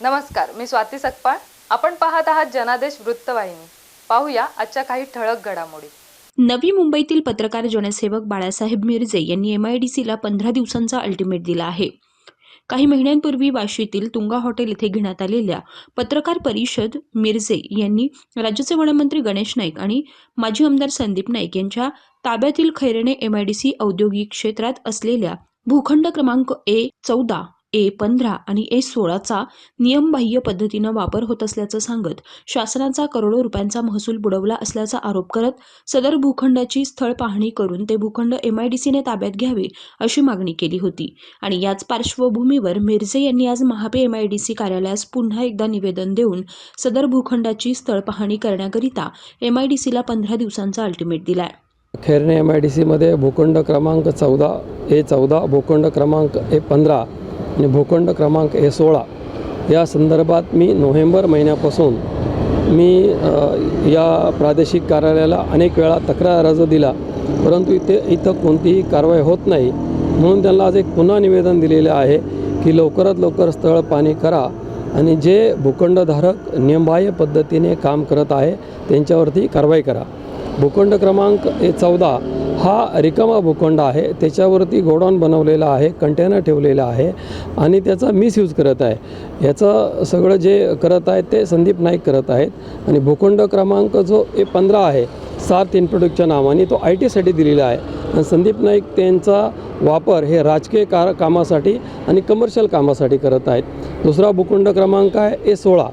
नमस्कार, मी स्वाती सकपाळ. आपण पाहत आहात जनादेश वृत्तवाहिनी. पाहूया आजच्या काही ठळक घडामोडी. नवी मुंबईतील पत्रकार जनसेवक बाळासाहेब मिरजे यांनी MIDCला 15 दिवसांचा अल्टिमेट दिला आहे. काही महिन्यांपूर्वी वाशीतील तुंगा हॉटेल येथे घेण्यात आलेल्या पत्रकार परिषद मिरजे यांनी राज्याचे वनमंत्री गणेश नाईक आणि माजी आमदार संदीप नाईक यांच्या ताब्यातील खैरणे MIDC औद्योगिक क्षेत्रात असलेल्या भूखंड क्रमांक A14, A15 आणि A16चा नियमबाह्य पद्धतीनं वापर होत असल्याचं सांगत शासनाचा करोडो रुपयांचा महसूल बुडवला असल्याचा आरोप करत सदर भूखंडाची स्थळ पाहणी करून ते भूखंड MIDCने ताब्यात घ्यावे अशी मागणी केली होती. आणि याच पार्श्वभूमीवर मिरजे यांनी आज महापे MIDC कार्यालयास पुन्हा एकदा निवेदन देऊन सदर भूखंडाची स्थळ पाहणी करण्याकरिता MIDCला 15 दिवसांचा अल्टिमेट दिलाय. खैरणे MIDCमध्ये भूखंड क्रमांक 14, A14, भूखंड क्रमांक A15 आणि भूखंड क्रमांक A16 या संदर्भात मी नोव्हेंबर महिन्यापासून या प्रादेशिक कार्यालयाला अनेक वेळा तक्रार अर्ज दिला, परंतु इथं कोणतीही कारवाई होत नाही. म्हणून त्यांना आज एक पुन्हा निवेदन दिलेले आहे की लवकरात लवकर स्थळ पाहणी करा आणि जे भूखंडधारक नियमबाह्य पद्धतीने काम करत आहे त्यांच्यावरती कारवाई करा. भूखंड क्रमांक A14 हा रिकामा भूखंड आहे, त्याच्यावरती गोडाऊन बनवलेला आहे, कंटेनर ठेवलेला आहे आणि त्याचा मिसयूज करत आहे. याचं सगळं जे करत आहेत ते संदीप नाईक करत आहेत. आणि भूखंड क्रमांक जो A15 आहे सार्थ इन्फोटेकच्या नावाने तो IT साठी दिलेला आहे आणि संदीप नाईक त्यांचा वापर हे राजकीय कामासाठी आणि कमर्शियल कामासाठी करत आहेत. दुसरा भूखंड क्रमांक आहे A16,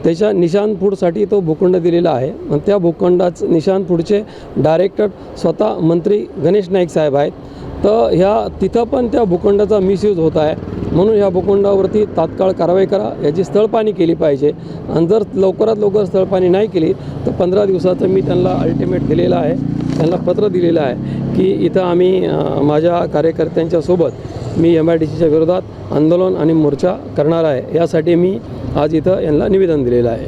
त्याच्या निशान फूडसाठी तो भूखंड दिलेला आहे आणि त्या भूखंडाचं निशान फूडचे डायरेक्टर स्वतः मंत्री गणेश नाईक साहेब आहेत. तर तिथं पण त्या भूखंडाचा मिसयूज होत आहे. म्हणून ह्या भूखंडावरती तात्काळ कारवाई करा, याची स्थळपाहणी केली पाहिजे. आणि जर लवकरात लवकर स्थळपाहणी नाही केली तर 15 दिवसाचं मी त्यांना अल्टिमेट दिलेलं आहे, त्यांना पत्र दिलेलं आहे की इथं आम्ही माझ्या कार्यकर्त्यांच्या सोबत मी MIDCच्या विरोधात आंदोलन आणि मोर्चा करणार आहे. यासाठी मी आज इथं यांना निवेदन दिलेलं आहे.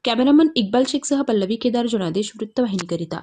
कॅमेरामन इक्बाल शेखसह पल्लवी केदार, जनादेश वृत्तवाहिनीकरिता.